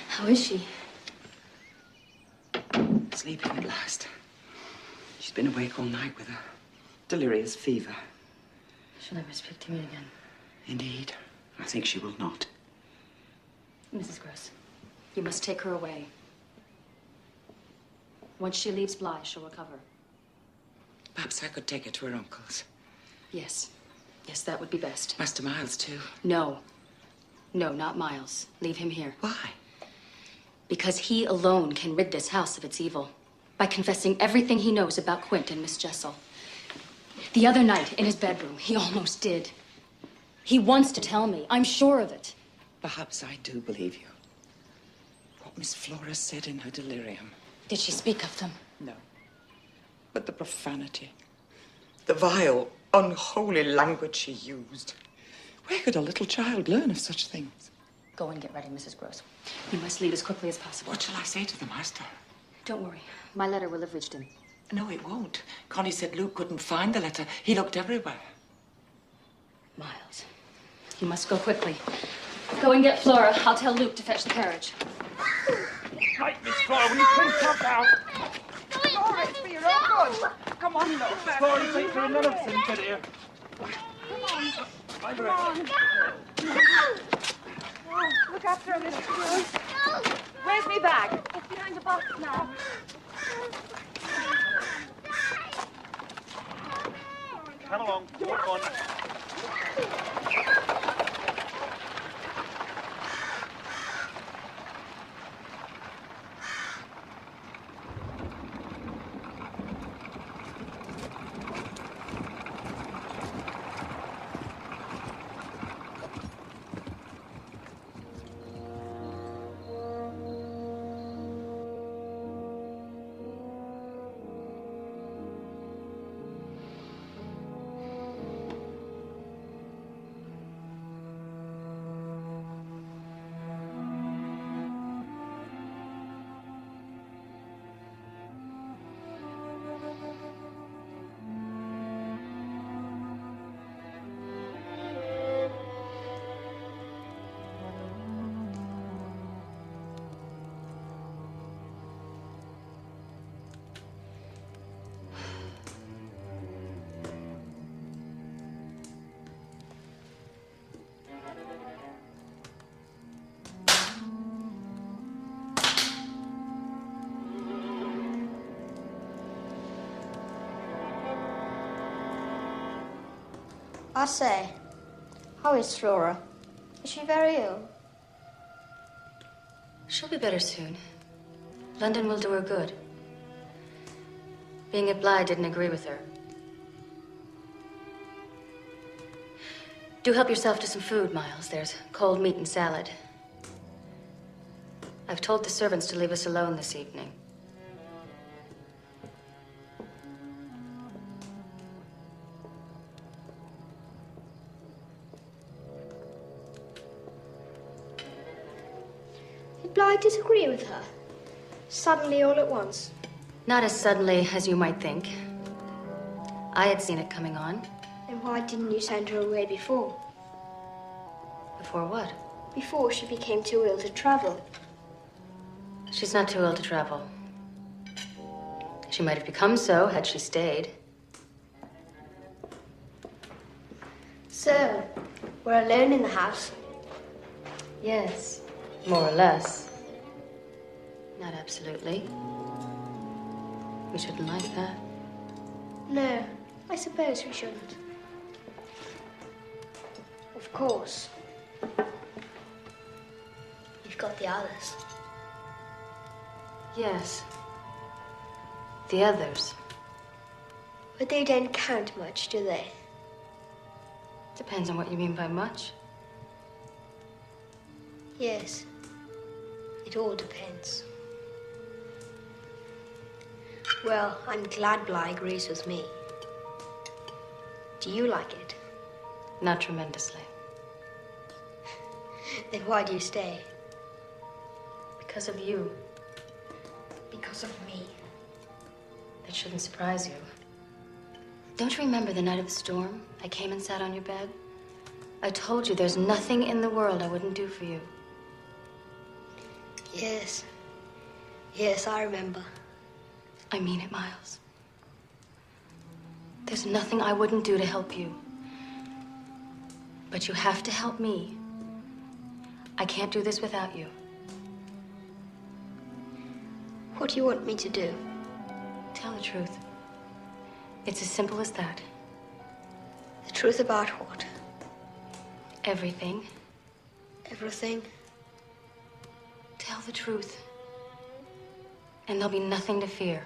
How is she? Sleeping at last. She's been awake all night with a delirious fever. She'll never speak to me again. Indeed. I think she will not. Mrs. Gross, you must take her away. Once she leaves Bly, she'll recover. Perhaps I could take her to her uncle's. Yes. Yes, that would be best. Master Miles, too. No. No, not Miles. Leave him here. Why? Because he alone can rid this house of its evil. By confessing everything he knows about Quint and Miss Jessel. The other night, in his bedroom, he almost did. He wants to tell me. I'm sure of it. Perhaps I do believe you. What Miss Flora said in her delirium. Did she speak of them? No. But the profanity. The vile, unholy language she used. Where could a little child learn of such things? Go and get ready, Mrs. Gross. You must leave as quickly as possible. What shall I say to the master? Don't worry. My letter will have reached him. No, it won't. Connie said Luke couldn't find the letter. He looked everywhere. Miles, you must go quickly. Go and get Flora. I'll tell Luke to fetch the carriage. Right, Miss Flora, will you please come down? Flora, it's for your own good. Come on, look. Flora, take her none of them, get here. Come on. Look after her, Mr. Gross. Where's me bag? It's behind the box now. Come along, walk on. I say, how is Flora? Is she very ill? She'll be better soon. London will do her good. Being at Bly didn't agree with her. Do help yourself to some food, Miles. There's cold meat and salad. I've told the servants to leave us alone this evening. Did Bly disagree with her? Suddenly, all at once? Not as suddenly as you might think. I had seen it coming on. Then why didn't you send her away before? Before what? Before she became too ill to travel. She's not too ill to travel. She might have become so had she stayed. So, we're alone in the house? Yes, more or less. Not absolutely. We shouldn't like that. No, I suppose we shouldn't. Of course. You've got the others. Yes. The others. But they don't count much, do they? Depends on what you mean by much. Yes. It all depends. Well, I'm glad Bly agrees with me. Do you like it? Not tremendously. Then why do you stay? Because of you. Because of me. That shouldn't surprise you. Don't you remember the night of the storm? I came and sat on your bed. I told you there's nothing in the world I wouldn't do for you. Yes. Yes, I remember. I mean it, Miles. There's nothing I wouldn't do to help you. But you have to help me. I can't do this without you. What do you want me to do? Tell the truth. It's as simple as that. The truth about what? Everything. Everything? Tell the truth. And there'll be nothing to fear.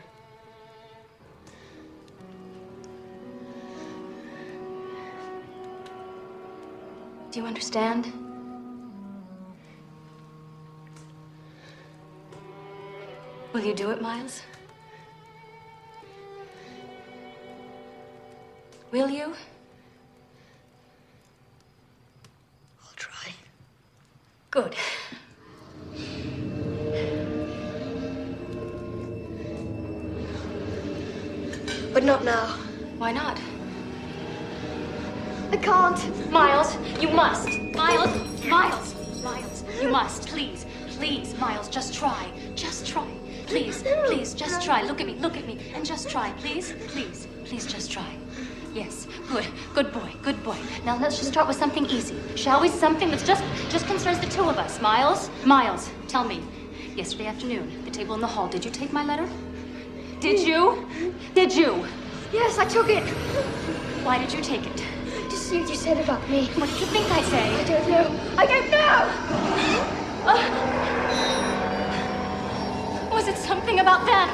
Do you understand? Will you do it, Miles? Will you? I'll try. Good. But not now. Why not? I can't. Miles, you must. Miles, Miles, you must. Please, please, Miles, just try. Just try. Please, please, just try. Look at me, and just try. Please, please, please, just try. Yes, good boy. Now let's just start with something easy, shall we? Something that's just concerns the two of us. Miles, tell me. Yesterday afternoon, the table in the hall, did you take my letter? Did you? Did you? Yes, I took it. Why did you take it? To see what you said about me. What did you think I'd say? I don't know. I don't know! Was it something about them?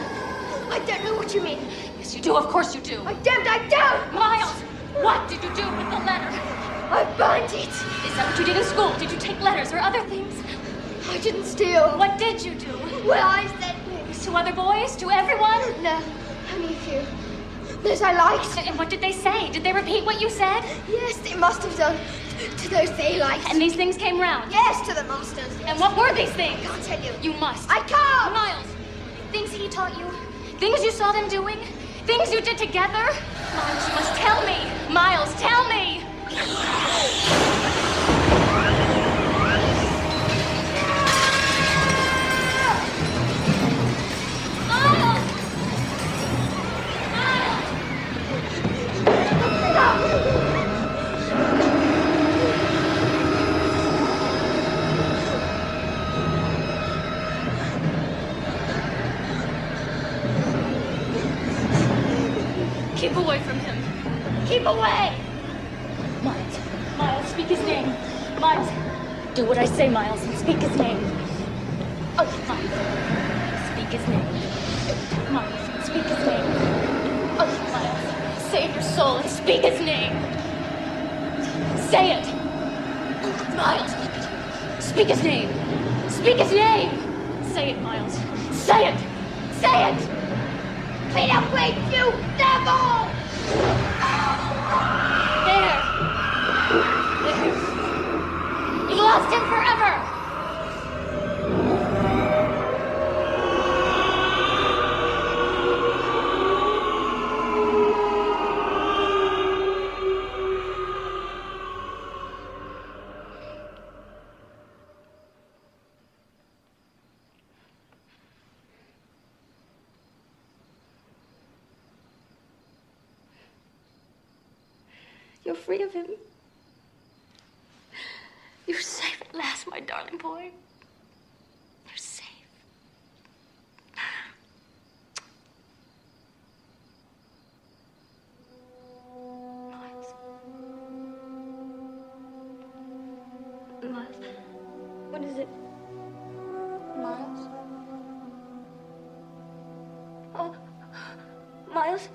I don't know what you mean. Yes, you do. Of course you do. I don't! Miles, what did you do with the letter? I burned it. Is that what you did in school? Did you take letters or other things? I didn't steal. What did you do? Well, I said things. To other boys? To everyone? No, only a few. Those I liked. And what did they say? Did they repeat what you said? Yes, they must have done. To those they liked. And these things came round? Yes, to the masters. Yes. And what were these things? I can't tell you. You must. I can't! Miles, things he taught you? Things you saw them doing? Things you did together? Miles, you must tell me. Miles, tell me. Keep away from him. Keep away! Miles. Miles, speak his name. Miles. Do what I say, Miles, and speak his name. Oh, Miles. Speak his name. Miles, speak his name. Oh, Miles. Save your soul and speak his name. Say it. Miles. Speak his name. Speak his name. Say it, Miles. Say it. Say it. Peter, wait, you devil! There. You lost him forever! You're free of him. You're safe at last, my darling boy. You're safe. Miles. Miles. What is it? Miles? Oh, Miles?